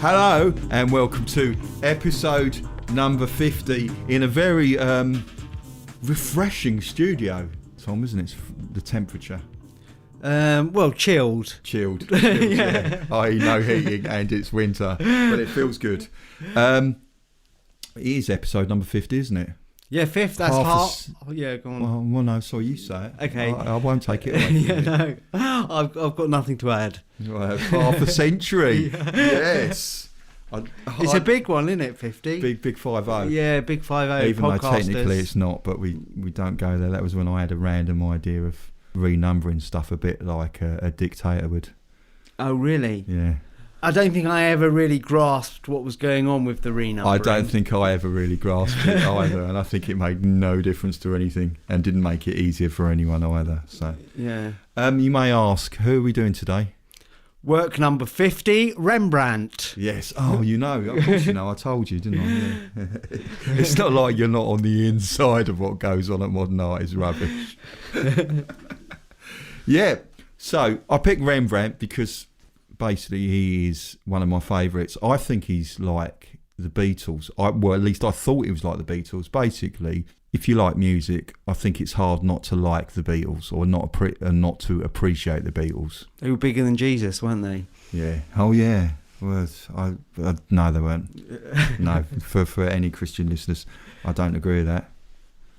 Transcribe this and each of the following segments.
Hello and welcome to episode number 50 in a very refreshing studio, Tom, isn't it? The temperature. Well, chilled. Chilled, yeah. I.e. no heating and it's winter, but it feels good. It is episode number 50, isn't it? Yeah, fifth, that's half. Oh, yeah, go on. Well, no, sorry, you say it. Okay. I won't take it away. Yeah, no. I've got nothing to add. Well, half a century. Yeah. Yes. It's a big one, isn't it, 50? Big 5-0. Yeah, big 5-0. Even though technically it's not, but we don't go there. That was when I had a random idea of renumbering stuff a bit like a dictator would. Oh, really? Yeah. I don't think I ever really grasped what was going on with the renumbering. I don't think I ever really grasped it either, and I think it made no difference to anything and didn't make it easier for anyone either. So, yeah. You may ask, who are we doing today? Work number 50, Rembrandt. Yes. Oh, you know. Of course you know. I told you, didn't I? Yeah. It's not like you're not on the inside of what goes on at Modern Art is rubbish. Yeah. So I picked Rembrandt because basically he is one of my favourites. I think he's like the Beatles. Well, at least I thought he was like the Beatles. Basically, if you like music, I think it's hard not to like the Beatles or not to appreciate the Beatles. They were bigger than Jesus, weren't they? Yeah. Oh, yeah. Well, no, they weren't. No, for any Christian listeners, I don't agree with that.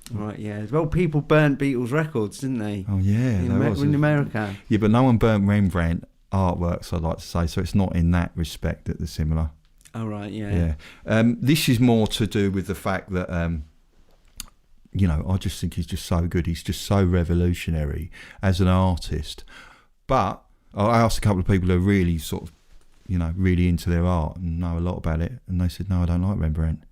Right, yeah. Well, people burnt Beatles records, didn't they? Oh, yeah. In America. Yeah, but no one burnt Rembrandt artworks, I'd like to say, so it's not in that respect that they're similar. Oh, right, yeah. Yeah. This is more to do with the fact that, I just think he's just so good. He's just so revolutionary as an artist. But I asked a couple of people who are really sort of, really into their art and know a lot about it, and they said, no, I don't like Rembrandt.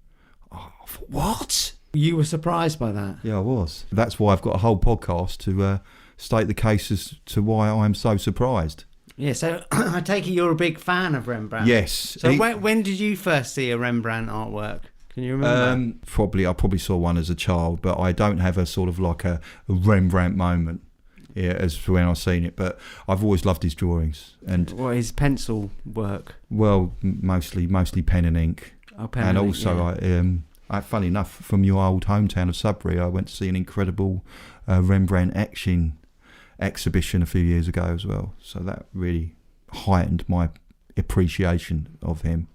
Oh, I thought, what? You were surprised by that? Yeah, I was. That's why I've got a whole podcast to state the case as to why I'm so surprised. Yeah, so I take it you're a big fan of Rembrandt. Yes. So when did you first see a Rembrandt artwork? Can you remember? I probably saw one as a child, but I don't have a sort of like a Rembrandt moment as to when I've seen it. But I've always loved his drawings and his pencil work. Well, mostly pen and ink. Oh, pen and also, ink, yeah. Funny enough, from your old hometown of Sudbury, I went to see an incredible Rembrandt etching exhibition a few years ago as well, so that really heightened my appreciation of him.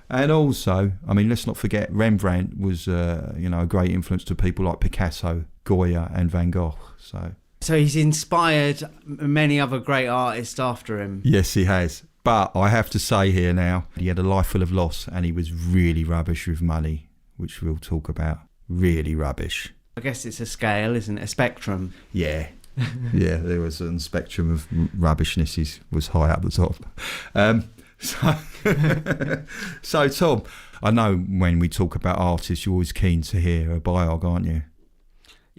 And also, I mean, let's not forget Rembrandt was a great influence to people like Picasso, Goya and Van Gogh. So he's inspired many other great artists after him. Yes, he has, but I have to say here now, he had a life full of loss and he was really rubbish with money, which we'll talk about. Really rubbish. I guess it's a scale, isn't it? A spectrum. Yeah. Yeah, there was a spectrum of rubbishness. He was high up the top. So Tom, I know when we talk about artists, you're always keen to hear a biog, aren't you?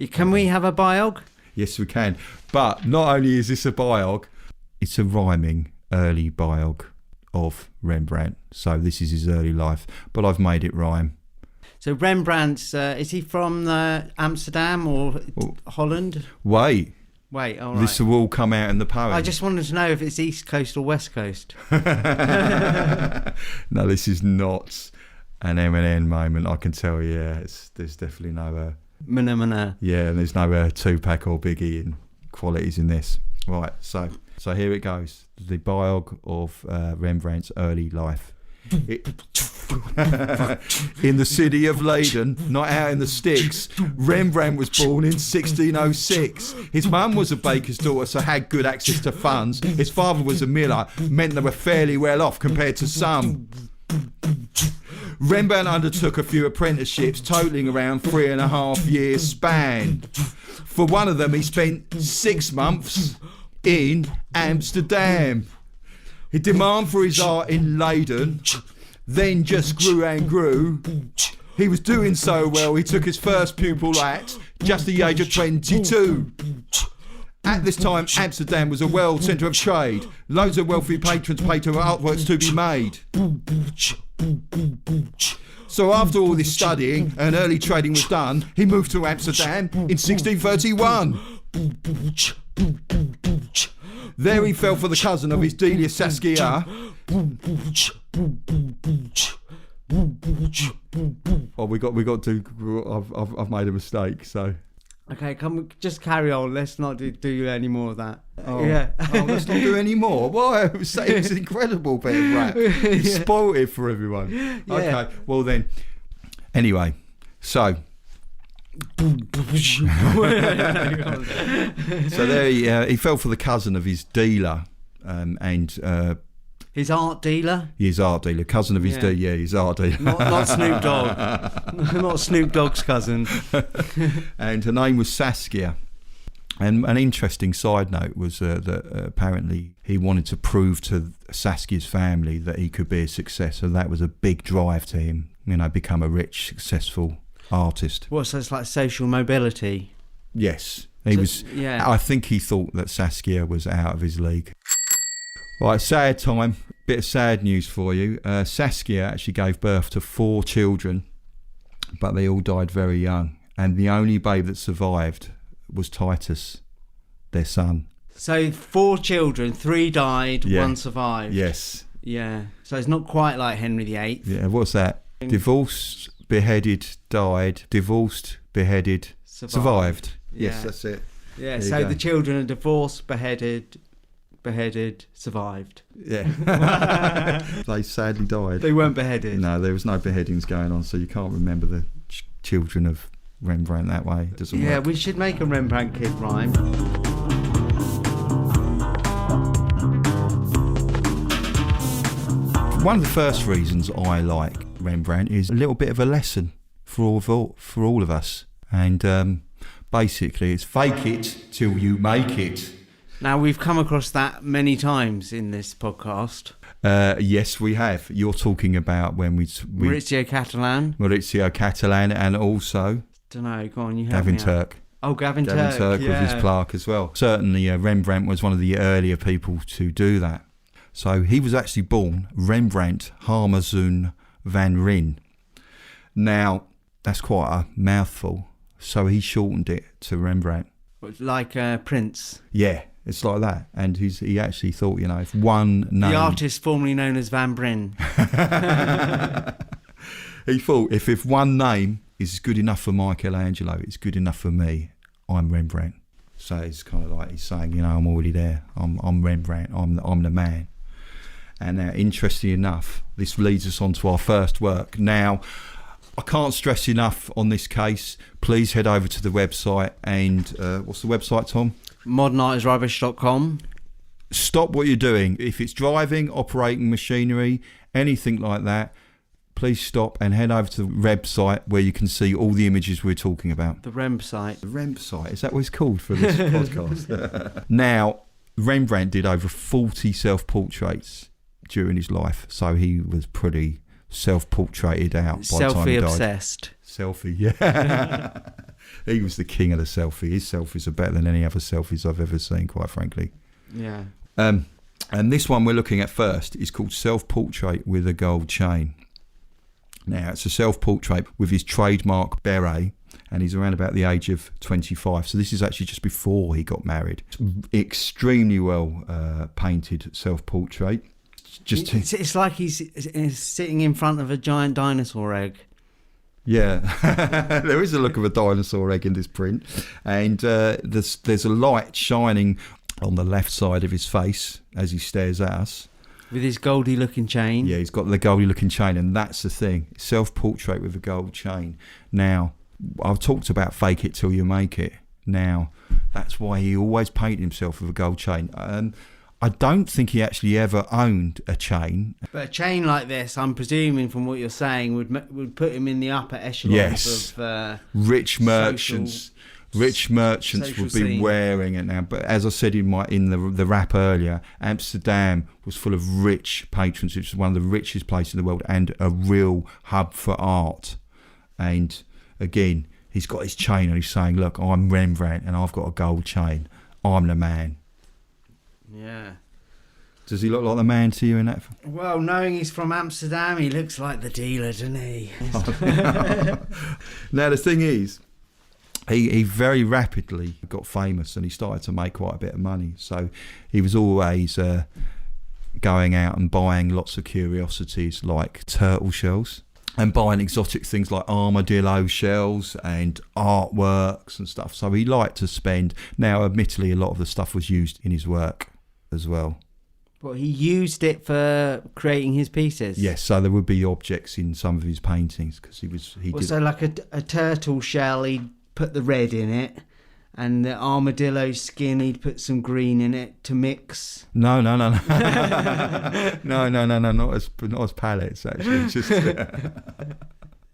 Can we have a biog? Yes, we can. But not only is this a biog, it's a rhyming early biog of Rembrandt. So this is his early life, but I've made it rhyme. So Rembrandt's, is he from Amsterdam or Holland? Wait, all right. This will all come out in the poem. I just wanted to know if it's East Coast or West Coast. No, this is not an M&N moment, I can tell you. Yeah, there's definitely no... Mana. Yeah, and there's no Tupac or Biggie in qualities in this. Right, so here it goes. The biog of Rembrandt's early life. In the city of Leyden, not out in the sticks, Rembrandt was born in 1606. His mum was a baker's daughter, so had good access to funds. His father was a miller, meant they were fairly well off compared to some. Rembrandt undertook a few apprenticeships, totalling around 3.5 years span. For one of them, he spent 6 months in Amsterdam. His demand for his art in Leyden then just grew and grew. He was doing so well, he took his first pupil at just the age of 22. At this time, Amsterdam was a world centre of trade. Loads of wealthy patrons paid for artworks to be made. So after all this studying and early trading was done, he moved to Amsterdam in 1631. There he fell for the cousin of his Delia Saskia. Oh, we got to. I've made a mistake. So. Okay, just carry on. Let's not do any more of that. Oh, yeah. Let's not do any more. Why? It was an incredible bit of rap. You spoiled it for everyone. Yeah. Okay, well then. Anyway, so. So there he fell for the cousin of his dealer, and. His art dealer? His art dealer. Cousin of his his art dealer. Not Snoop Dogg. Not Snoop Dogg's cousin. And her name was Saskia. And an interesting side note was that apparently he wanted to prove to Saskia's family that he could be a success. So that was a big drive to him, become a rich, successful artist. What, so it's like social mobility? Yes. I think he thought that Saskia was out of his league. Right, sad time. Bit of sad news for you. Saskia actually gave birth to 4 children, but they all died very young. And the only babe that survived was Titus, their son. So 4 children, 3 died, 1 survived. Yes. Yeah. So it's not quite like Henry VIII. Yeah, what's that? Divorced, beheaded, died. Divorced, beheaded, survived. Yeah. Yes, that's it. Yeah, so the children are divorced, beheaded, survived. Yeah. They sadly died. They weren't beheaded. No, there was no beheadings going on, so you can't remember the children of Rembrandt that way. It doesn't work. We should make a Rembrandt kid rhyme. One of the first reasons I like Rembrandt is a little bit of a lesson for all of us. And basically it's fake it till you make it. Now, we've come across that many times in this podcast. Yes, we have. You're talking about when we Maurizio Catalan, and also don't know. Go on, you have Gavin Turk. Oh, Gavin Turk with his plaque as well. Certainly, Rembrandt was one of the earlier people to do that. So he was actually born Rembrandt Harmazoon van Rijn. Now that's quite a mouthful, so he shortened it to Rembrandt. Like Prince. Yeah. It's like that. And he actually thought, if one name... The artist formerly known as Van Bryn. He thought, if one name is good enough for Michelangelo, it's good enough for me. I'm Rembrandt. So it's kind of like he's saying, I'm already there. I'm Rembrandt. I'm the man. And now, interestingly enough, this leads us on to our first work. Now, I can't stress enough on this case. Please head over to the website. And what's the website, Tom? modernartisrubbish.com. Stop what you're doing. If it's driving, operating machinery, anything like that, please stop and head over to the website where you can see all the images we're talking about. The Remb site. The Remb site, is that what it's called for this podcast? Now, Rembrandt did over 40 self-portraits during his life, so he was pretty self-portraited out by the time he died. Selfie-obsessed. Selfie, yeah. He was the king of the selfie. His selfies are better than any other selfies I've ever seen, quite frankly. Yeah. And this one we're looking at first is called Self-Portrait with a Gold Chain. Now, it's a self-portrait with his trademark beret, and he's around about the age of 25. So this is actually just before he got married. Extremely well painted self-portrait. It's like he's sitting in front of a giant dinosaur egg. Yeah, there is a look of a dinosaur egg in this print, and there's a light shining on the left side of his face as he stares at us. With his goldy-looking chain. Yeah, he's got the goldy-looking chain, and that's the thing. Self-portrait with a gold chain. Now, I've talked about fake it till you make it. Now, that's why he always painted himself with a gold chain. I don't think he actually ever owned a chain. But a chain like this, I'm presuming from what you're saying, would put him in the upper echelons of rich merchants. Rich merchants would be wearing it now. But as I said in the rap earlier, Amsterdam was full of rich patrons. It was one of the richest places in the world and a real hub for art. And again, he's got his chain and he's saying, look, I'm Rembrandt and I've got a gold chain. I'm the man. Yeah. Does he look like the man to you in that? Well, knowing he's from Amsterdam, he looks like the dealer, doesn't he? Now, the thing is, he very rapidly got famous and he started to make quite a bit of money. So he was always, going out and buying lots of curiosities like turtle shells and buying exotic things like armadillo shells and artworks and stuff. So he liked to spend. Now, admittedly, a lot of the stuff was used in his work as well. But he used it for creating his pieces. Yes, so there would be objects in some of his paintings because he did. So like a turtle shell, he'd put the red in it, and the armadillo skin, he'd put some green in it to mix. No, no, not as palettes actually. Just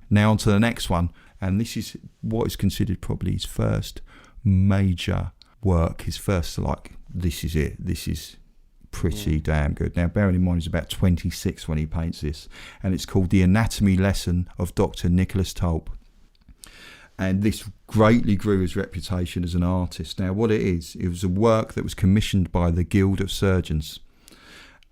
now on to the next one, and this is what is considered probably his first major work. His first this is it. This is pretty damn good. Now, bearing in mind he's about 26 when he paints this, and it's called The Anatomy Lesson of Dr. Nicholas Tulp. And this greatly grew his reputation as an artist. Now, what it was a work that was commissioned by the Guild of Surgeons,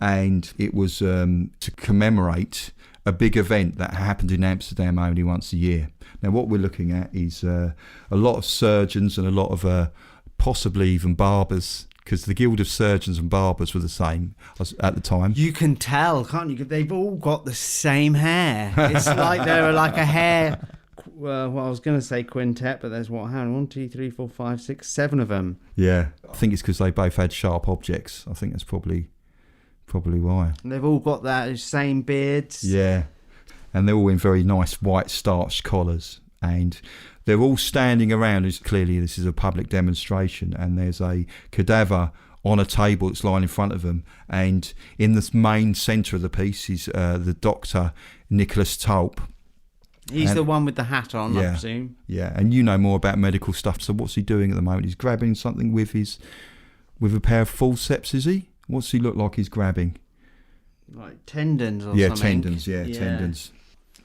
and it was to commemorate a big event that happened in Amsterdam only once a year. Now, what we're looking at is a lot of surgeons and a lot of possibly even barbers, because the Guild of Surgeons and Barbers were the same at the time. You can tell, can't you? They've all got the same hair. It's like they're like a hair. Well, I was going to say quintet, but there's how 1, 2, 3, 4, 5, 6, 7 of them. Yeah, I think it's because they both had sharp objects. I think that's probably why. And they've all got that same beards. Yeah, and they're all in very nice white starched collars, and they're all standing around. Clearly, this is a public demonstration, and there's a cadaver on a table that's lying in front of them. And in the main centre of the piece is the Dr. Nicholas Tulp. He's the one with the hat on, I presume. Yeah, and you know more about medical stuff. So what's he doing at the moment? He's grabbing something with a pair of forceps, is he? What's he look like he's grabbing? Like tendons or something. Tendons, tendons.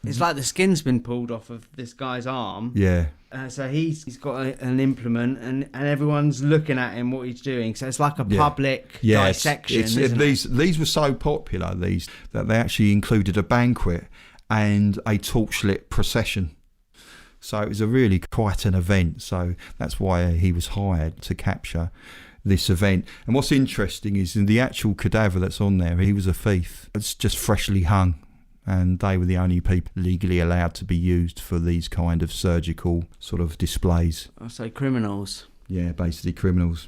It's like the skin's been pulled off of this guy's arm. Yeah. So he's got an implement, and everyone's looking at him, what he's doing. So it's like a public dissection. These were so popular, that they actually included a banquet and a torchlit procession. So it was really quite an event. So that's why he was hired to capture this event. And what's interesting is in the actual cadaver that's on there, he was a thief. It's just freshly hung. And they were the only people legally allowed to be used for these kind of surgical sort of displays. So criminals. Yeah, basically criminals.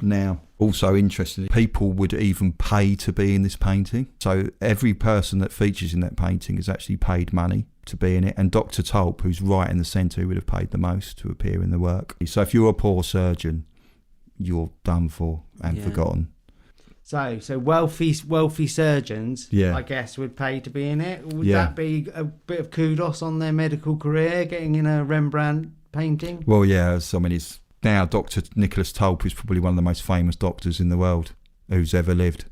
Now, also interesting, people would even pay to be in this painting. So every person that features in that painting is actually paid money to be in it. And Dr. Tulp, who's right in the centre, would have paid the most to appear in the work. So if you're a poor surgeon, you're done for and forgotten. So wealthy surgeons, I guess, would pay to be in it. Would that be a bit of kudos on their medical career, getting in a Rembrandt painting? Well, yeah. So, I mean, now Dr. Nicholas Tulp is probably one of the most famous doctors in the world who's ever lived.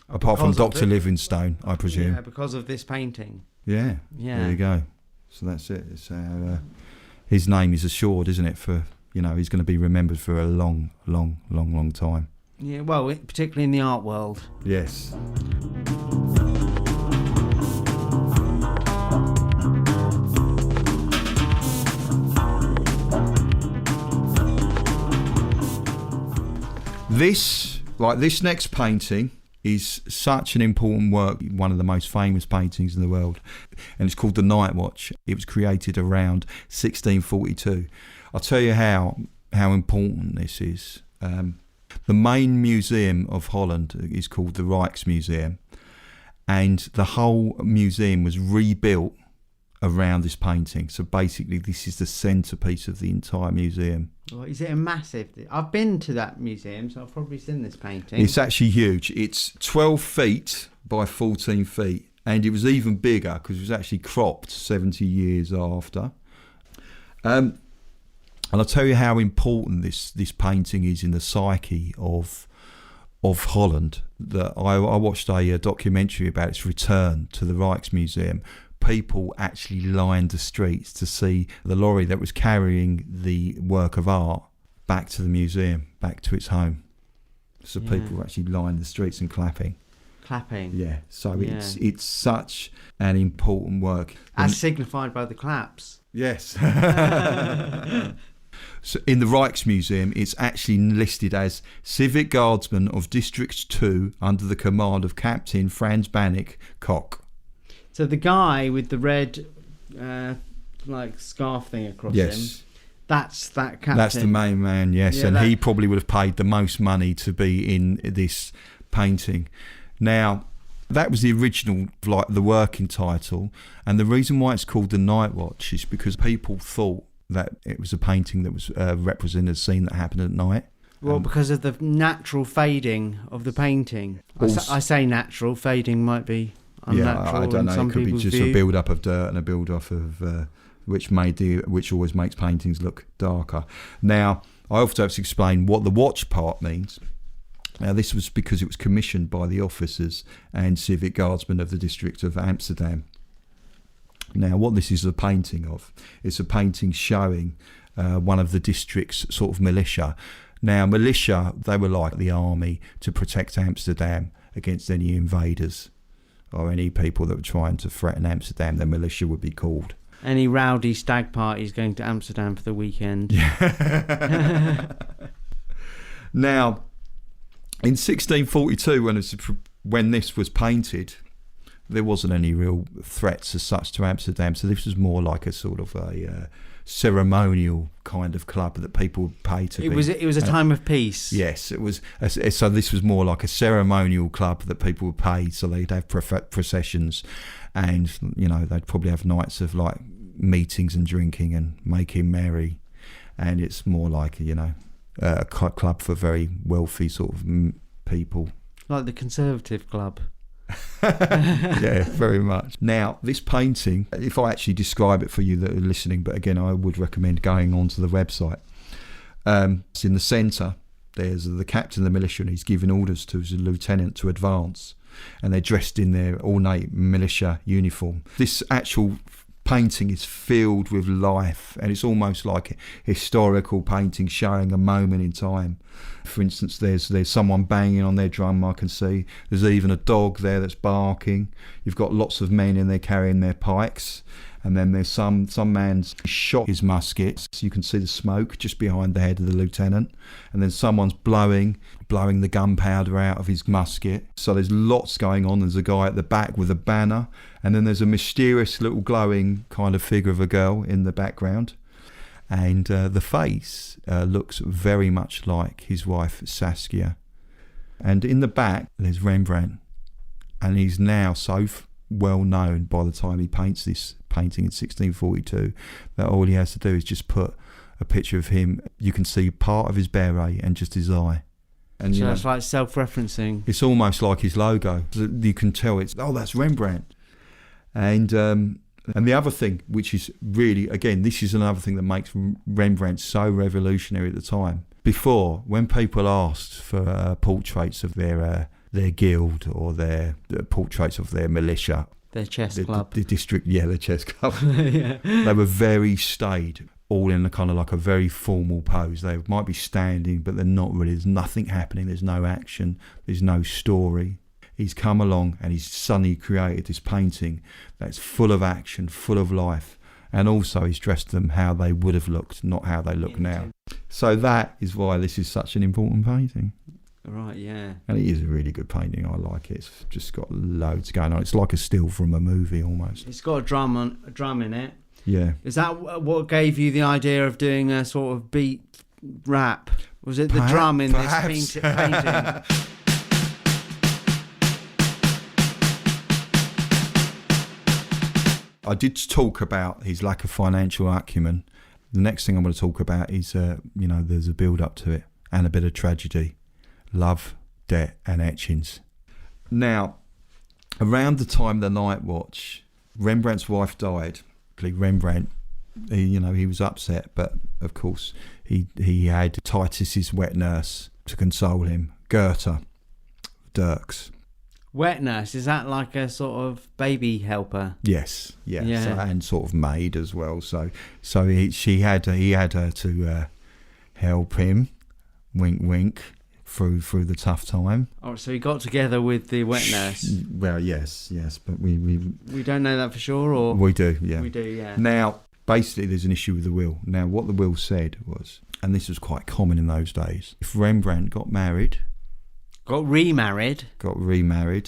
Apart from Dr. Livingstone, I presume. Yeah, because of this painting. Yeah. There you go. So that's it. It's his name is assured, isn't it? For he's going to be remembered for a long, long, long, long time. Yeah, well, particularly in the art world. Yes. This next painting is such an important work, one of the most famous paintings in the world, and it's called The Night Watch. It was created around 1642. I'll tell you how important this is. The main museum of Holland is called the Rijksmuseum, and the whole museum was rebuilt around this painting. So basically, this is the centrepiece of the entire museum. Well, is it a massive? I've been to that museum, so I've probably seen this painting. It's actually huge. It's 12 feet by 14 feet, and it was even bigger because it was actually cropped 70 years after. And I'll tell you how important this painting is in the psyche of Holland. That I watched a documentary about its return to the Rijksmuseum. People actually lined the streets to see the lorry that was carrying the work of art back to the museum, back to its home. So people actually lined the streets and clapping. Yeah. So it's such an important work. As signified by the claps. Yes. So in the Rijksmuseum, it's actually listed as Civic Guardsman of District 2 under the command of Captain Frans Bannick, Cock. So the guy with the red scarf thing across him, that's that captain. That's the main man, yes. Yeah, and he probably would have paid the most money to be in this painting. Now, that was the original, the working title. And the reason why it's called The Night Watch is because people thought that it was a painting that was representing a scene that happened at night. Well, because of the natural fading of the painting. I say natural, fading might be unnatural. I don't know. Some it could be just view. a build-up of dirt and a build-up of which always makes paintings look darker. Now, I also have to explain what the watch part means. Now, this was because it was commissioned by the officers and civic guardsmen of the district of Amsterdam. Now, what this is a painting of, it's a painting showing one of the district's sort of militia. Now, militia, they were like the army to protect Amsterdam against any invaders or any people that were trying to threaten Amsterdam. The militia would be called. Any rowdy stag parties going to Amsterdam for the weekend. Now, in 1642, when this was painted, there wasn't any real threats as such to Amsterdam. So this was more like a sort of a ceremonial kind of club that people would pay to be. It was a time of peace. Yes, it was. So this was more like a ceremonial club that people would pay. So they'd have processions, and they'd probably have nights of like meetings and drinking and making merry. And it's more like a club for very wealthy sort of people, like the Conservative Club. Yeah, very much. Now, this painting, if I actually describe it for you that are listening, but again, I would recommend going onto the website. It's in the centre. There's the captain of the militia, and he's giving orders to his lieutenant to advance, and they're dressed in their ornate militia uniform. This actual painting is filled with life, and it's almost like a historical painting showing a moment in time. For instance, there's someone banging on their drum, I can see. There's even a dog there that's barking. You've got lots of men in there carrying their pikes, and then there's some man's shot his musket. So you can see the smoke just behind the head of the lieutenant, and then someone's blowing the gunpowder out of his musket. So there's lots going on. There's a guy at the back with a banner, and then there's a mysterious little glowing kind of figure of a girl in the background. And the face looks very much like his wife Saskia. And in the back there's Rembrandt, and he's now so well known by the time he paints this painting in 1642 that all he has to do is just put a picture of him. You can see part of his beret and just his eye. And so it's like self-referencing. It's almost like his logo. You can tell that's Rembrandt. And the other thing, which is really, again, this is another thing that makes Rembrandt so revolutionary at the time. Before, when people asked for portraits of their guild or their portraits of their militia, their chess club, the district, their chess club, yeah. They were very staid, all in a kind of like a very formal pose. They might be standing, but they're not really. There's nothing happening. There's no action. There's no story. He's come along and he's suddenly created this painting that's full of action, full of life, and also he's dressed them how they would have looked, not how they look now. So that is why this is such an important painting. Right, yeah. And it is a really good painting. I like it. It's just got loads going on. It's like a still from a movie almost. It's got a drum in it. Yeah. Is that what gave you the idea of doing a sort of beat rap? Was it the drum in this painting? I did talk about his lack of financial acumen. The next thing I'm going to talk about is, there's a build-up to it and a bit of tragedy. Love, debt and etchings. Now, around the time of the Night Watch, Rembrandt's wife died. Rembrandt, he was upset, but of course he had Titus's wet nurse to console him, Goethe, Dirks. Wet nurse, is that like a sort of baby helper? Yes, yeah. Yeah. So, and sort of maid as well. So he had her to help him, wink, wink, through the tough time. Oh, so he got together with the wet nurse. Well, yes, but we don't know that for sure, or we do, yeah. We do, yeah. Now, Basically, there's an issue with the will. Now, what the will said was, and this was quite common in those days, if Rembrandt got remarried, Got remarried,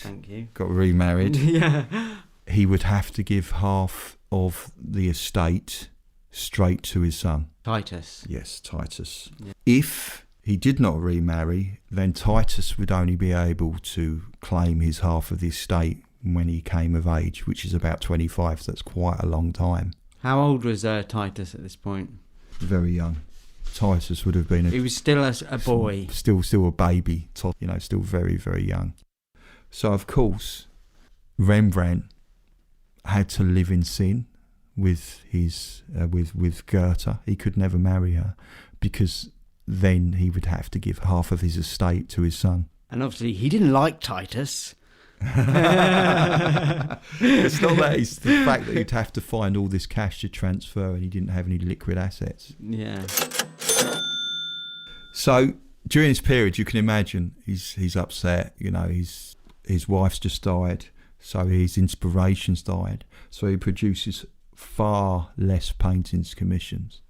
thank you. got remarried, Yeah. he would have to give half of the estate straight to his son. Titus. Yes, Titus. Yeah. If he did not remarry, then Titus would only be able to claim his half of the estate when he came of age, which is about 25, so that's quite a long time. How old was Titus at this point? Very young. Titus would have been He was still a boy. Still a baby, still very, very young. So, of course, Rembrandt had to live in sin with his with Goethe. He could never marry her because then he would have to give half of his estate to his son. And obviously he didn't like Titus. It's not that, it's the fact that he'd have to find all this cash to transfer and he didn't have any liquid assets. Yeah. So during this period, you can imagine he's upset. His wife's just died, so his inspiration's died. So he produces far less paintings commissions,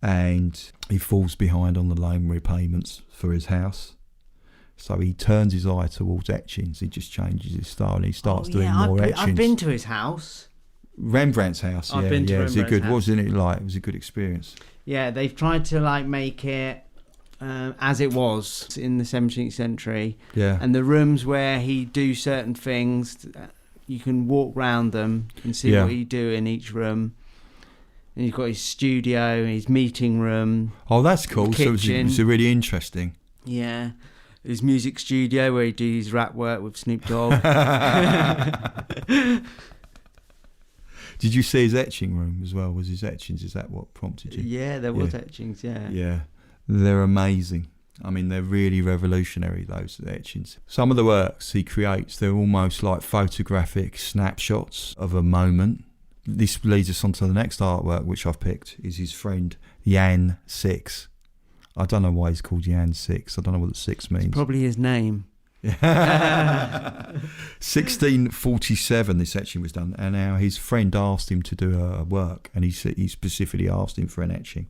and he falls behind on the loan repayments for his house. So he turns his eye towards etchings. He just changes his style and he starts doing more etchings. I've been to his house. Rembrandt's house, I've been to yeah. Is it good? Rembrandt's What was it like? It was a good experience. Yeah, they've tried to make it as it was in the 17th century. Yeah. And the rooms where he'd do certain things, you can walk round them and see what he'd do in each room. And he's got his studio, his meeting room. Oh, that's cool. So kitchen. it was really interesting. Yeah. His music studio where he do his rap work with Snoop Dogg. Did you see his etching room as well? Was his etchings? Is that what prompted you? Yeah, there was etchings. Yeah. Yeah, they're amazing. I mean, they're really revolutionary, those etchings. Some of the works he creates, they're almost like photographic snapshots of a moment. This leads us on to the next artwork, which I've picked, is his friend Jan 6. I don't know why he's called Jan 6. I don't know what the 6 means. It's probably his name. 1647 this etching was done, and now his friend asked him to do a work, and he specifically asked him for an etching.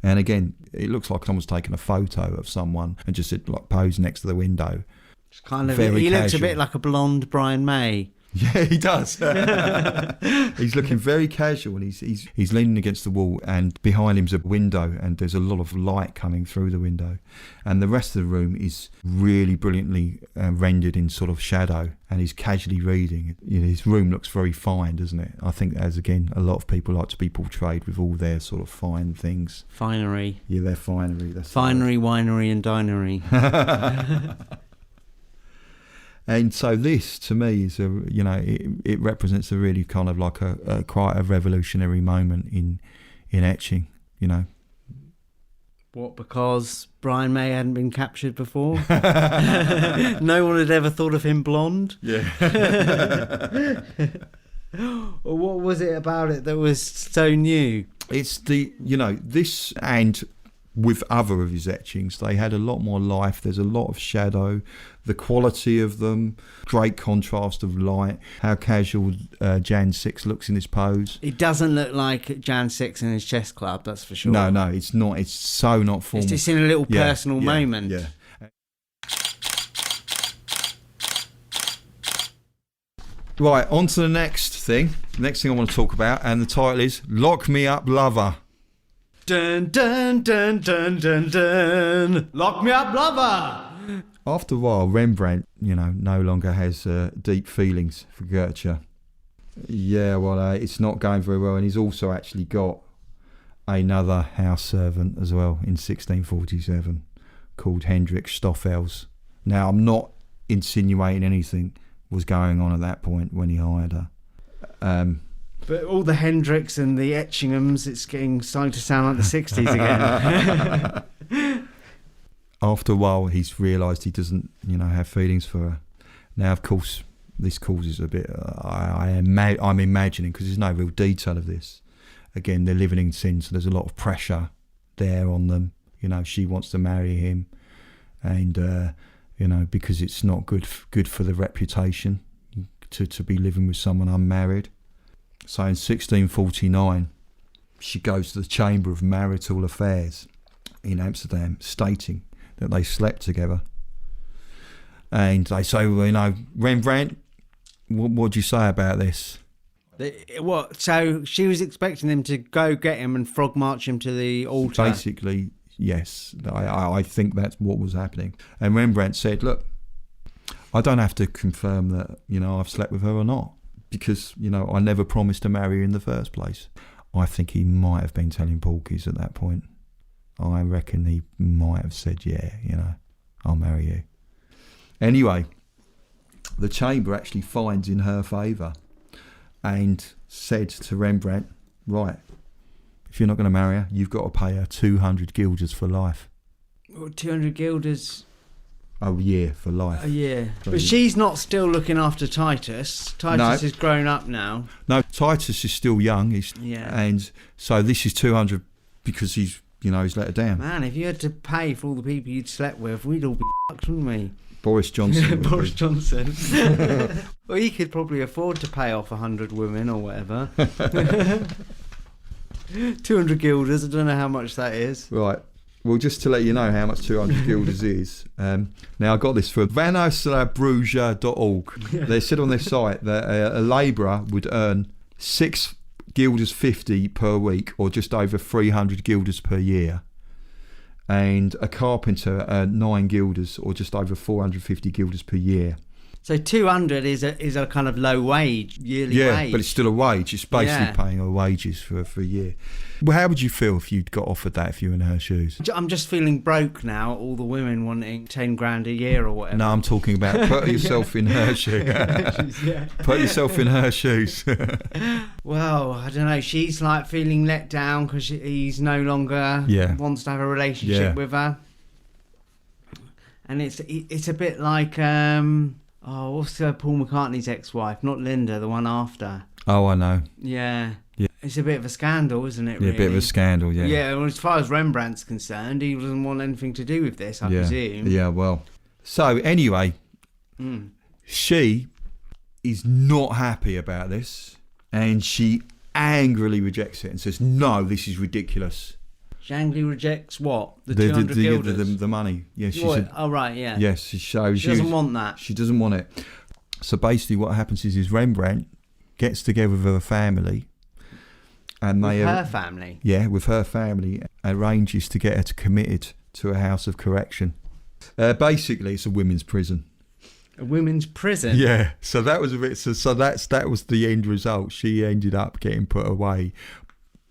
And again, it looks like someone's taken a photo of someone and just posed next to the window. It's kind of Very he casual. looks a bit like a blonde Brian May. Yeah, he does. He's looking very casual, and he's leaning against the wall, and behind him's a window, and there's a lot of light coming through the window, and the rest of the room is really brilliantly rendered in sort of shadow, and he's casually reading. His room looks very fine, doesn't it? I think, as again, a lot of people like to be portrayed with all their sort of fine things. Finery. Yeah, their finery. That's Finery, winery, and dinery. And so this, to me, is it represents a really kind of like a quite a revolutionary moment in etching, What, because Brian May hadn't been captured before? No one had ever thought of him blonde? Yeah. Or what was it about it that was so new? It's this, and with other of his etchings, they had a lot more life. There's a lot of shadow, the quality of them, great contrast of light, how casual Jan 6 looks in his pose. It doesn't look like Jan 6 in his chess club, that's for sure. No, it's not. It's so not formal. It's just in a little personal moment. Yeah. Right, on to the next thing. The next thing I want to talk about, and the title is Lock Me Up Lover. Dun dun dun dun dun dun. Lock me up, lover. After a while, Rembrandt, no longer has deep feelings for Goethe. Yeah, well, it's not going very well, and he's also actually got another house servant as well in 1647 called Hendrik Stoffels. Now, I'm not insinuating anything was going on at that point when he hired her. But all the Hendricks and the Etchinghams, it's starting to sound like the 60s again. After a while, he's realised he doesn't, have feelings for her. Now, of course, this causes a bit. I'm imagining, because there's no real detail of this. Again, they're living in sin, so there's a lot of pressure there on them. She wants to marry him, and because it's not good for the reputation to be living with someone unmarried. So in 1649, she goes to the Chamber of Marital Affairs in Amsterdam, stating that they slept together. And they say, well, you know, Rembrandt, what do you say about this? What? So she was expecting them to go get him and frog march him to the altar. Basically, yes. I think that's what was happening. And Rembrandt said, look, I don't have to confirm that, you know, I've slept with her or not, because, you know, I never promised to marry her in the first place. I think he might have been telling porkies at that point. I reckon he might have said, yeah, you know, I'll marry you. Anyway, the Chamber actually finds in her favour and said to Rembrandt, right, if you're not going to marry her, you've got to pay her 200 guilders for life. Well, 200 guilders... A year for life. A year. So But she's not still looking after Titus. Titus is grown up now. No, Titus is still young. And so this is 200 because he's let her down. Man, if you had to pay for all the people you'd slept with, we'd all be fucked, wouldn't we? Boris Johnson. Boris Johnson. Well, he could probably afford to pay off 100 women or whatever. 200 guilders, I don't know how much that is. Right. Well, just to let you know how much 200 guilders is. Now, I got this from vanosabruja.org. Yeah. They said on their site that a labourer would earn 6 guilders 50 per week, or just over 300 guilders per year. And a carpenter earned 9 guilders, or just over 450 guilders per year. So 200 is a kind of low wage, yearly wage. Yeah, but it's still a wage. It's basically paying her wages for a year. Well, how would you feel if you'd got offered that if you were in her shoes? I'm just feeling broke now, all the women wanting 10 grand a year or whatever. No, I'm talking about put yourself in her shoes. Put yourself in her shoes. Well, I don't know. She's like feeling let down because he's no longer wants to have a relationship with her. And it's a bit like... what's Paul McCartney's ex-wife? Not Linda, the one after. Oh, I know. Yeah. It's a bit of a scandal, isn't it, really? Yeah, a bit of a scandal, yeah. Yeah, well, as far as Rembrandt's concerned, he doesn't want anything to do with this, I presume. Yeah, well. So, anyway, she is not happy about this, and she angrily rejects it and says, no, this is ridiculous. She angrily rejects what? The 200 guilders? The money. Yeah, she said, oh, right, yeah. Yes, she doesn't want that. She doesn't want it. So basically what happens is Rembrandt gets together with her family. And with her family? Yeah, with her family. Arranges to get her committed to a house of correction. Basically, it's a women's prison. A women's prison? Yeah, so that was a bit... So that was the end result. She ended up getting put away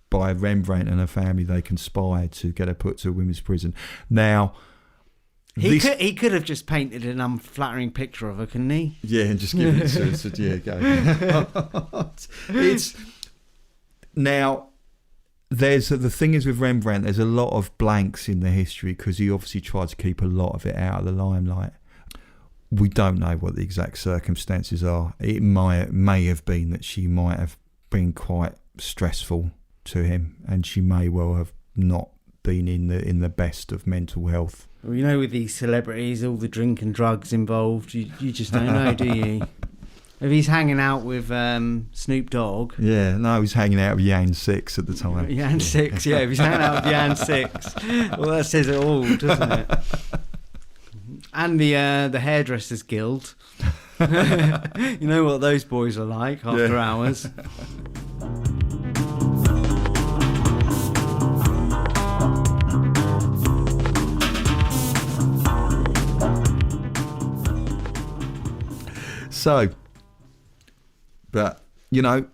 by Rembrandt and her family. They conspired to get her put to a women's prison. Now... He could have just painted an unflattering picture of her, couldn't he? Yeah, and just given it to her. So, yeah, go. It's... Now, the thing is with Rembrandt, there's a lot of blanks in the history because he obviously tried to keep a lot of it out of the limelight. We don't know what the exact circumstances are. It may have been that she might have been quite stressful to him, and she may well have not been in the best of mental health. Well, you know, with these celebrities, all the drink and drugs involved, you just don't know, do you? If he's hanging out with Snoop Dogg... Yeah, no, he's hanging out with Yan 6 at the time. Yan 6, yeah, if he's hanging out with Yan 6. Well, that says it all, doesn't it? And the Hairdressers Guild. You know what those boys are like after hours. So... But, now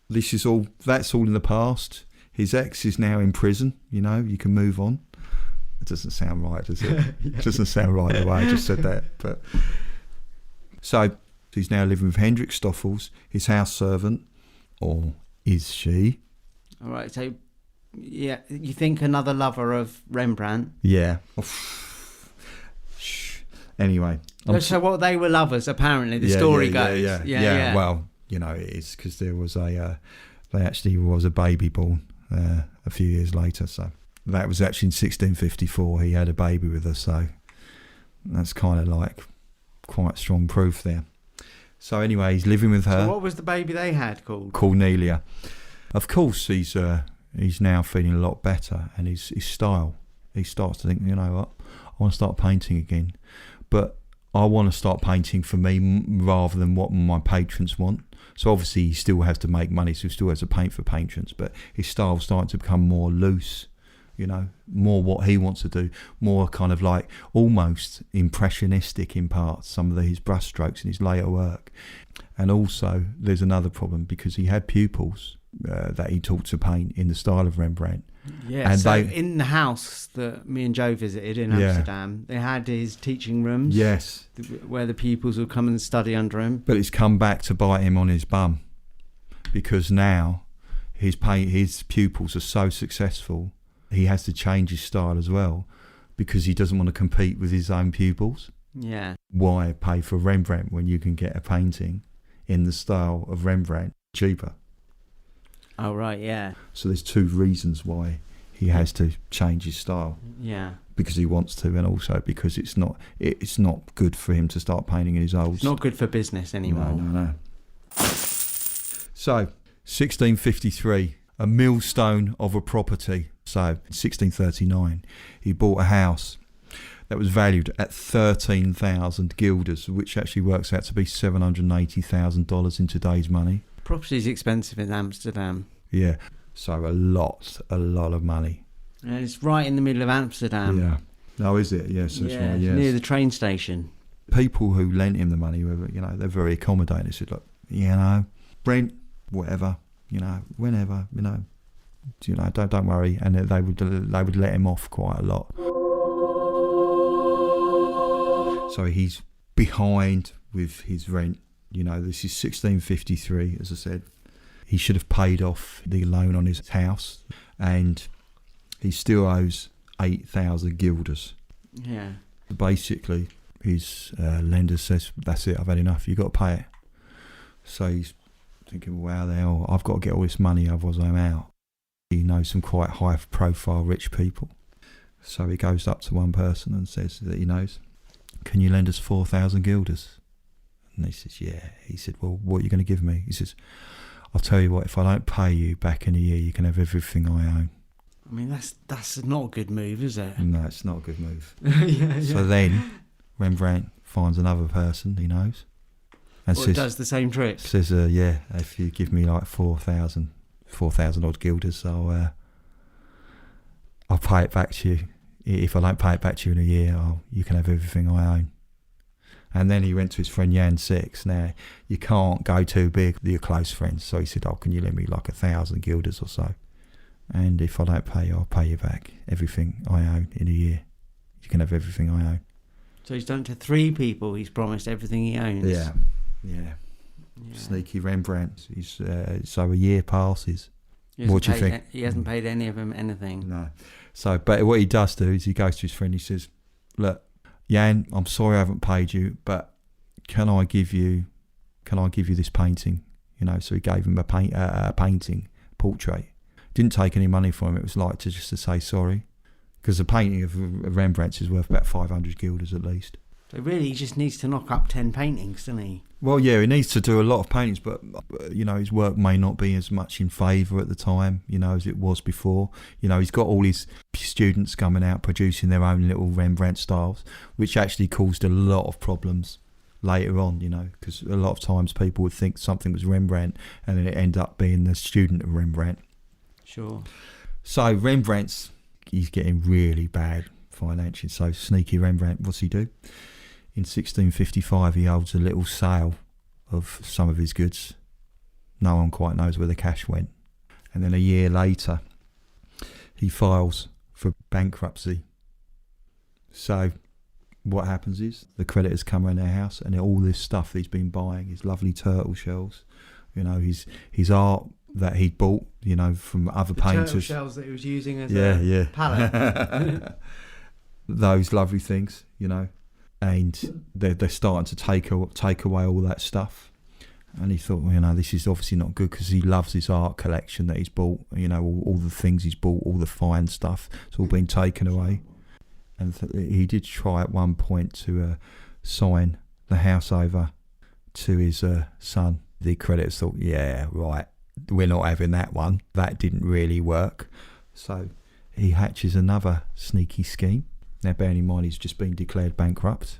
that's all in the past. His ex is now in prison, you can move on. It doesn't sound right, does it? It doesn't sound right the way I just said that. But so he's now living with Hendrik Stoffels, his house servant, or is she? All right, so, yeah, you think another lover of Rembrandt? Yeah. Anyway. So what, they were lovers, apparently, the story goes. Yeah. Well, it is because there was there actually was a baby born a few years later. So that was actually in 1654. He had a baby with her. So that's kind of like quite strong proof there. So anyway, he's living with her. So what was the baby they had called? Cornelia. Of course, he's now feeling a lot better, and his style. He starts to think, you know what, I want to start painting again, but I want to start painting for me rather than what my patrons want. So obviously he still has to make money, so he still has to paint for patrons, but his style's starting to become more loose, you know, more what he wants to do, more kind of like almost impressionistic in parts, some of his brush strokes in his later work. And also there's another problem, because he had pupils that he taught to paint in the style of Rembrandt. Yeah, and so in the house that me and Joe visited in Amsterdam, they had his teaching rooms. Yes. Where the pupils would come and study under him. But it's come back to bite him on his bum, because now his pupils are so successful, he has to change his style as well, because he doesn't want to compete with his own pupils. Yeah. Why pay for Rembrandt when you can get a painting in the style of Rembrandt cheaper? Oh, right, yeah. So there's two reasons why he has to change his style. Yeah. Because he wants to, and also because it's not good for him to start painting in his olds. It's not good for business anymore. No. So, 1653, a millstone of a property. So, in 1639, he bought a house that was valued at 13,000 guilders, which actually works out to be $780,000 in today's money. Property's expensive in Amsterdam. Yeah, so a lot of money. And it's right in the middle of Amsterdam. Yeah. Oh, is it? Yes, that's right. Yes. Near the train station. People who lent him the money were, you know, they're very accommodating. They said, look, you know, rent, whatever, you know, whenever, you know, don't worry. And they would let him off quite a lot. So he's behind with his rent. You know, this is 1653, as I said. He should have paid off the loan on his house, and he still owes 8,000 guilders. Yeah. Basically, his lender says, that's it, I've had enough, you've got to pay it. So he's thinking, wow, the hell, I've got to get all this money, otherwise I'm out. He knows some quite high-profile rich people. So he goes up to one person and says that he knows, can you lend us 4,000 guilders? And he says, yeah. He said, well, what are you going to give me? He says, I'll tell you what, if I don't pay you back in a year, you can have everything I own. I mean, that's not a good move, is it? No, it's not a good move. Yeah. So then Rembrandt finds another person he knows. And says, does the same trick. Says, yeah, if you give me like 4,000 odd guilders, I'll pay it back to you. If I don't pay it back to you in a year, you can have everything I own. And then he went to his friend Jan 6. Now, you can't go too big with your close friends. So he said, can you lend me like 1,000 guilders or so? And if I don't pay you, I'll pay you back everything I own in a year. You can have everything I own. So he's done it to 3 people. He's promised everything he owns. Yeah. Sneaky Rembrandt. So a year passes. What do you think? He hasn't paid any of them anything. No. So, but what he does do is he goes to his friend. He says, look, Jan, I'm sorry I haven't paid you, but can I give you this painting? You know, so he gave him a painting, portrait. Didn't take any money from him. It was like just to say sorry, because a painting of Rembrandt's is worth about 500 guilders at least. So really, he just needs to knock up 10 paintings, doesn't he? Well, yeah, he needs to do a lot of paintings, but you know, his work may not be as much in favour at the time, you know, as it was before. You know, he's got all his students coming out producing their own little Rembrandt styles, which actually caused a lot of problems later on, you know, because a lot of times people would think something was Rembrandt and then it ended up being the student of Rembrandt. Sure. So he's getting really bad financially. So sneaky Rembrandt, what's he do? In 1655, he holds a little sale of some of his goods. No one quite knows where the cash went. And then a year later, he files for bankruptcy. So what happens is the creditors come around their house and all this stuff he's been buying, his lovely turtle shells, you know, his art that he'd bought, you know, from other painters. Turtle shells that he was using as a palette. Those lovely things, you know. And they're starting to take away all that stuff. And he thought, well, you know, this is obviously not good, because he loves his art collection that he's bought, you know, all the things he's bought, all the fine stuff, it's all been taken away. And he did try at one point to sign the house over to his son. The creditors thought, yeah, right, we're not having that one. That didn't really work. So he hatches another sneaky scheme. Now, bearing in mind, he's just been declared bankrupt.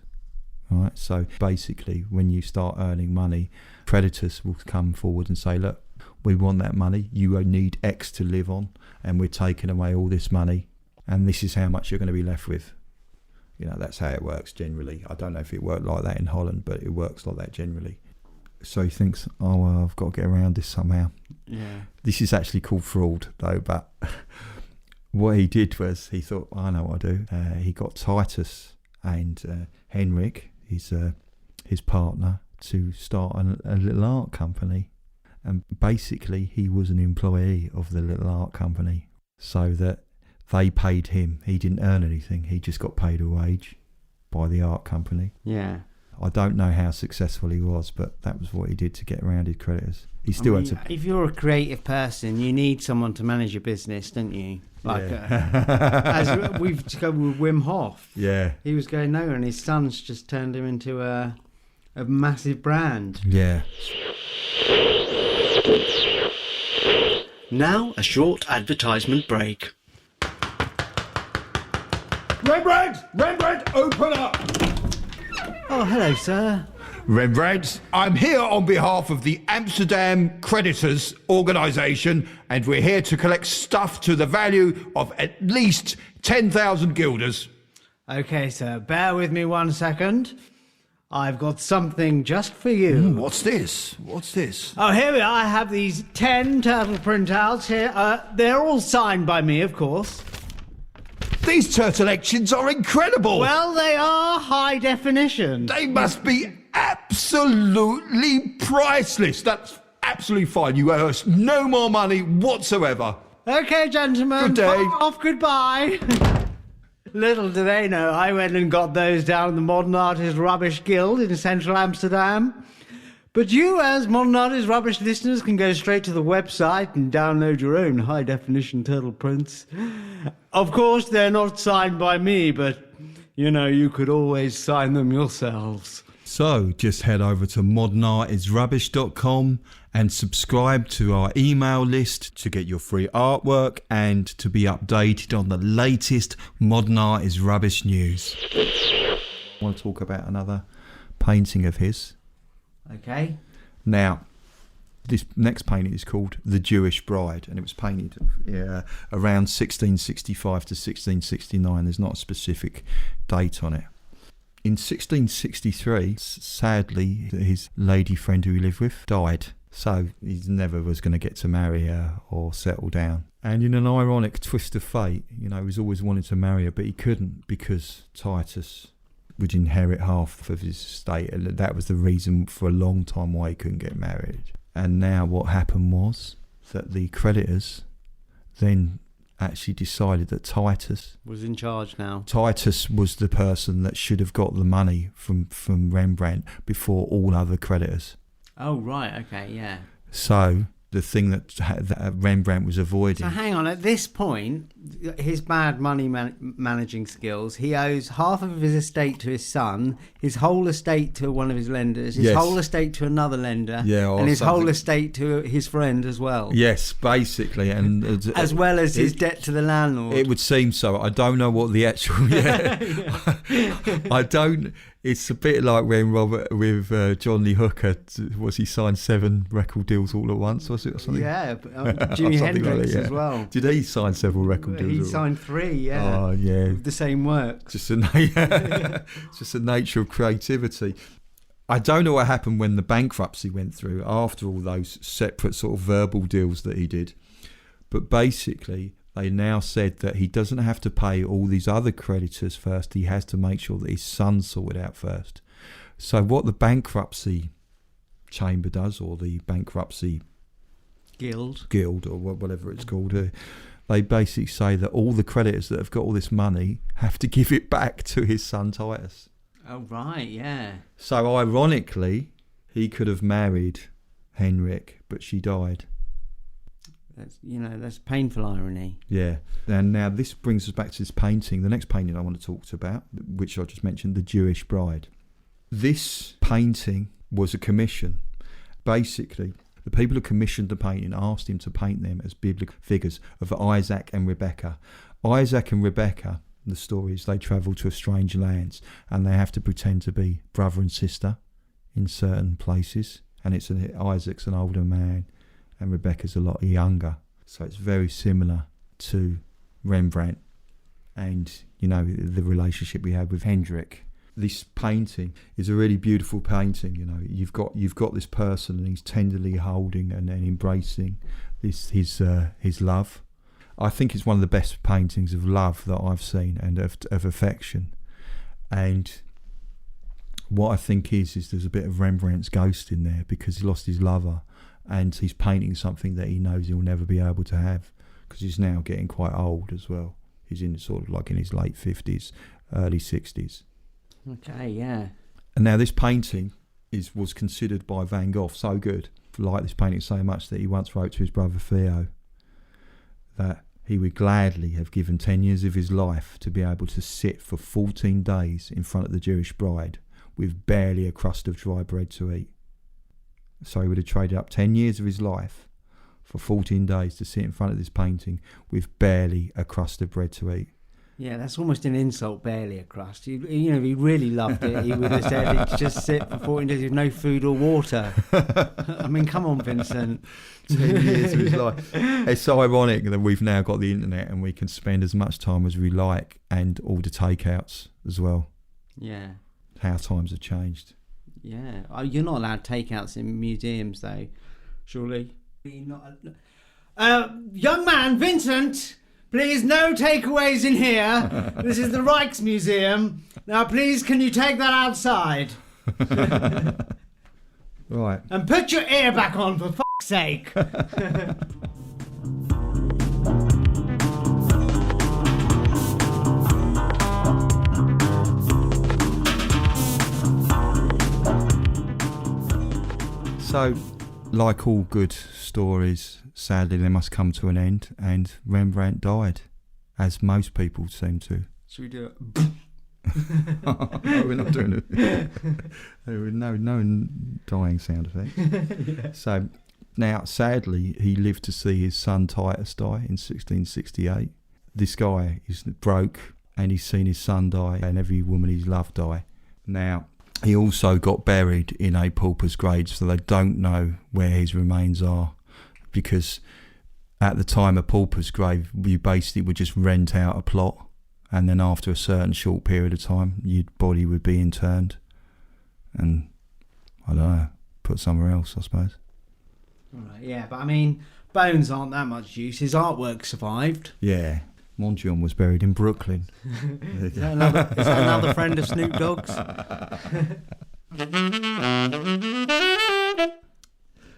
All right, so basically, when you start earning money, creditors will come forward and say, look, we want that money. You need X to live on, and we're taking away all this money, and this is how much you're going to be left with. You know, that's how it works generally. I don't know if it worked like that in Holland, but it works like that generally. So he thinks, oh, well, I've got to get around this somehow. Yeah. This is actually called fraud, though, but what he did was he thought, I know what I do. He got Titus and Henrik, his partner, to start a little art company. And basically, he was an employee of the little art company, so that they paid him. He didn't earn anything. He just got paid a wage by the art company. Yeah. I don't know how successful he was, but that was what he did to get around his creditors. He still had to. If you're a creative person, you need someone to manage your business, don't you? Like, as we've discovered with Wim Hof. Yeah. He was going nowhere, and his son's just turned him into a massive brand. Yeah. Now, a short advertisement break. Rembrandt, open up! Oh, hello, sir. Rembrandt, I'm here on behalf of the Amsterdam Creditors Organisation, and we're here to collect stuff to the value of at least 10,000 guilders. Okay, sir, bear with me 1 second. I've got something just for you. What's this? Oh, here we are. I have these 10 turtle printouts here. They're all signed by me, of course. These turtle etchings are incredible. Well, they are high definition. They must be absolutely priceless. That's absolutely fine. You owe us no more money whatsoever. Okay, gentlemen. Good day. Fuck off, goodbye. Little do they know, I went and got those down at the Modern Artist Rubbish Guild in central Amsterdam. But you, as Modern Artist Rubbish listeners, can go straight to the website and download your own high-definition turtle prints. Of course, they're not signed by me, but, you know, you could always sign them yourselves. So, just head over to modernartisrubbish.com and subscribe to our email list to get your free artwork and to be updated on the latest Modern Art is Rubbish news. I want to talk about another painting of his. Okay. Now, this next painting is called The Jewish Bride, and it was painted around 1665 to 1669. There's not a specific date on it. In 1663, sadly, his lady friend who he lived with died. So he never was going to get to marry her or settle down. And in an ironic twist of fate, you know, he was always wanting to marry her, but he couldn't because Titus would inherit half of his estate. And that was the reason for a long time why he couldn't get married. And now what happened was that the creditors then actually decided that Titus was in charge now. Titus was the person that should have got the money from Rembrandt before all other creditors. Oh, right, okay, yeah. So the thing that Rembrandt was avoiding. So hang on, at this point, his bad money managing skills, he owes half of his estate to his son, his whole estate to one of his lenders, his whole estate to another lender, and his whole estate to his friend as well. Yes, basically. And as well as his debt to the landlord. It would seem so. I don't know what the actual... I don't... It's a bit like when Robert with John Lee Hooker, he signed 7 record deals all at once, was it, or something? Yeah, Jimi Hendrix as well. Did he sign several record deals? He signed 3, yeah. Oh, yeah. With the same works. Just the nature of creativity. I don't know what happened when the bankruptcy went through after all those separate sort of verbal deals that he did. But basically, they now said that he doesn't have to pay all these other creditors first. He has to make sure that his son's sorted out first. So what the bankruptcy chamber does, or the bankruptcy guild, or whatever it's called, they basically say that all the creditors that have got all this money have to give it back to his son Titus. Oh, right, yeah. So ironically, he could have married Henrik, but she died. That's painful irony. Yeah. And now this brings us back to this painting. The next painting I want to talk about, which I just mentioned, The Jewish Bride. This painting was a commission. Basically, the people who commissioned the painting asked him to paint them as biblical figures of Isaac and Rebekah. Isaac and Rebekah, the story is they travel to a strange lands and they have to pretend to be brother and sister in certain places. And Isaac's an older man and Rebekah's a lot younger. So it's very similar to Rembrandt and, the relationship we had with Hendrik. This painting is a really beautiful painting. You've got this person and he's tenderly holding and embracing his love. I think it's one of the best paintings of love that I've seen and of affection. And what I think is there's a bit of Rembrandt's ghost in there because he lost his lover and he's painting something that he knows he'll never be able to have because he's now getting quite old as well. He's in sort of like in his late 50s, early 60s. Okay, yeah. And now this painting was considered by Van Gogh so good, liked this painting so much that he once wrote to his brother Theo that he would gladly have given 10 years of his life to be able to sit for 14 days in front of the Jewish bride with barely a crust of dry bread to eat. So he would have traded up 10 years of his life for 14 days to sit in front of this painting with barely a crust of bread to eat. Yeah, that's almost an insult, barely a crust. He really loved it. He would have said he'd just sit for 14 days with no food or water. I mean, come on, Vincent. 10 years of his life. It's so ironic that we've now got the internet and we can spend as much time as we like and order takeouts as well. Yeah. How times have changed. Yeah. Oh, you're not allowed takeouts in museums, though, surely? Young man, Vincent! Please, no takeaways in here. This is the Rijksmuseum. Now, please, can you take that outside? Right. And put your ear back on, for fuck's sake. So, like all good stories, sadly they must come to an end, and Rembrandt died, as most people seem to. Should we do it? No, we're not doing it. No dying sound effect. Yeah. So, now, sadly, he lived to see his son Titus die in 1668. This guy is broke, and he's seen his son die, and every woman he's loved die. Now, he also got buried in a pauper's grave, so they don't know where his remains are, because at the time a pauper's grave, you basically would just rent out a plot, and then after a certain short period of time, your body would be interned, and I don't know, put somewhere else, I suppose. Right, yeah, but I mean, bones aren't that much use. His artwork survived. Yeah. Mondion was buried in Brooklyn. Is that another friend of Snoop Dogg's?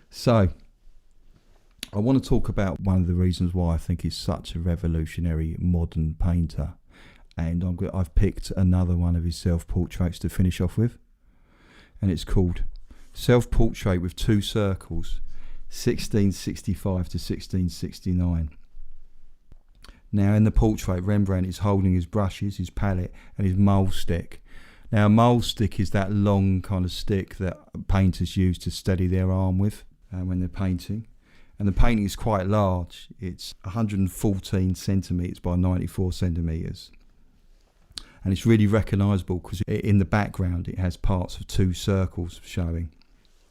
So, I want to talk about one of the reasons why I think he's such a revolutionary modern painter. And I've picked another one of his self-portraits to finish off with. And it's called Self-Portrait with Two Circles, 1665 to 1669. Now, in the portrait, Rembrandt is holding his brushes, his palette, and his mole stick. Now, a mole stick is that long kind of stick that painters use to steady their arm with when they're painting. And the painting is quite large. It's 114 centimetres by 94 centimetres. And it's really recognisable because in the background it has parts of two circles showing.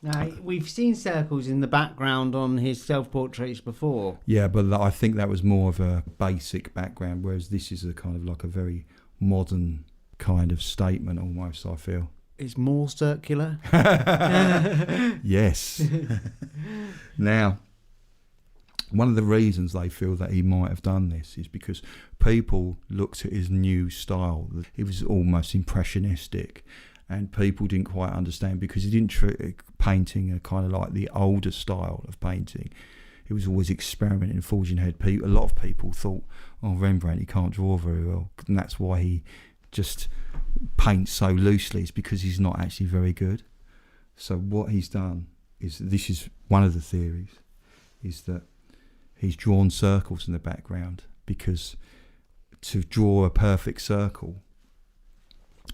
Now, we've seen circles in the background on his self-portraits before. Yeah, but I think that was more of a basic background, whereas this is a kind of like a very modern kind of statement almost, I feel. It's more circular? Yes. Now, one of the reasons they feel that he might have done this is because people looked at his new style. It was almost impressionistic. And people didn't quite understand because he didn't treat painting a kind of like the older style of painting. He was always experimenting, forging ahead. A lot of people thought, oh, Rembrandt, he can't draw very well. And that's why he just paints so loosely. It's because he's not actually very good. So what he's done is, this is one of the theories, is that he's drawn circles in the background because to draw a perfect circle,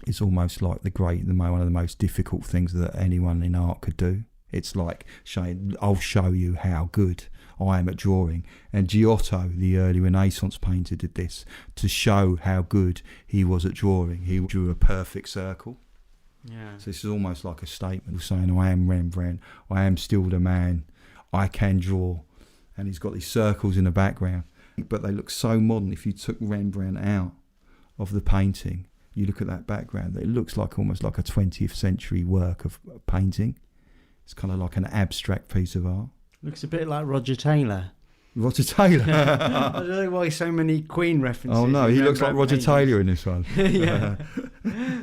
It's almost like one of the most difficult things that anyone in art could do. It's like saying, I'll show you how good I am at drawing. And Giotto, the early Renaissance painter, did this to show how good he was at drawing. He drew a perfect circle. Yeah. So this is almost like a statement saying, I am Rembrandt, I am still the man, I can draw. And he's got these circles in the background. But they look so modern. If you took Rembrandt out of the painting, you look at that background, it looks like almost like a 20th century work of painting. It's kind of like an abstract piece of art. Looks a bit like Roger Taylor. Roger Taylor. I don't know why so many Queen references. Oh no, he looks like Roger Taylor in this one. Yeah.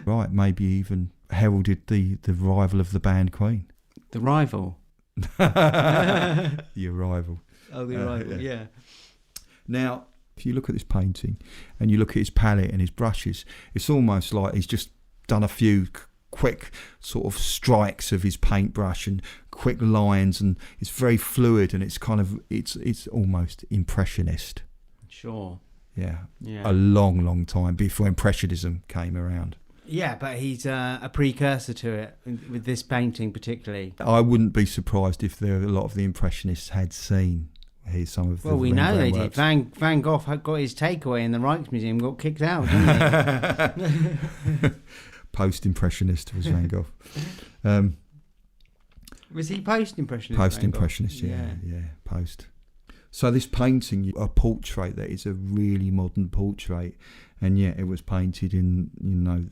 Right, maybe even heralded the arrival of the band Queen. The Rival. The arrival. Oh, The Rival, yeah. Now, if you look at this painting and you look at his palette and his brushes, it's almost like he's just done a few quick sort of strikes of his paintbrush and quick lines, and it's very fluid, and it's kind of it's almost impressionist. Sure. Yeah. Yeah. A long time before impressionism came around. Yeah, but he's a precursor to it with this painting particularly. I wouldn't be surprised if a lot of the impressionists had seen some of the Well, we know they Rembrandt did. works. Van Gogh had got his takeaway in the Rijksmuseum, got kicked out, didn't he? Post-impressionist was Van Gogh. Was he post-impressionist? Post-impressionist, yeah, post. So this painting, a portrait that is a really modern portrait, and yet it was painted in,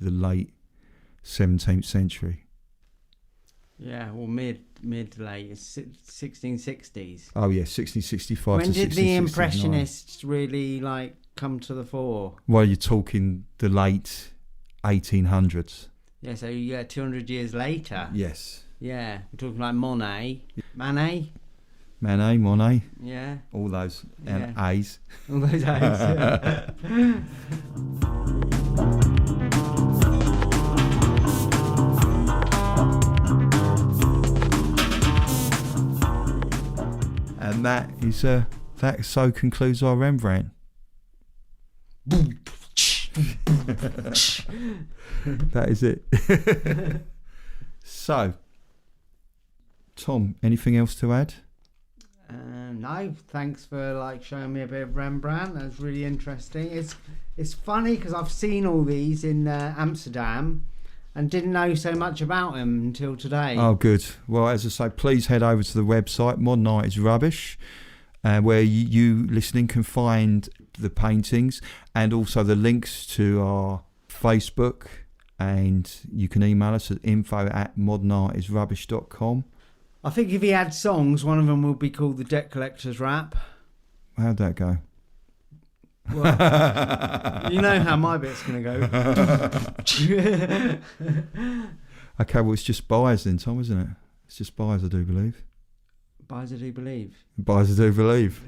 the late 17th century. Yeah, well, mid to late 1660s. Oh yeah, 1665 to 1669. When did the Impressionists really come to the fore? Well, you're talking the late 1800s. Yeah, so 200 years later. Yes. Yeah, we're talking like Monet, Manet. Monet, Yeah, all those and Yeah. A's. all those A's. And that is that so concludes our Rembrandt. That is it. So, Tom, anything else to add? No, thanks for showing me a bit of Rembrandt. That was really interesting. It's funny because I've seen all these in Amsterdam and didn't know so much about him until today. Oh, good. Well, as I say, please head over to the website, Modern Art is Rubbish, where you listening can find the paintings and also the links to our Facebook, and you can email us at info@modernartisrubbish.com. I think if he had songs, one of them would be called the Debt Collector's Rap. How'd that go? Well, you know how my bit's going to go. Okay, well, it's just buyers then, Tom, isn't it? It's just buyers, I do believe. Buys I do believe. Buyers, I do believe.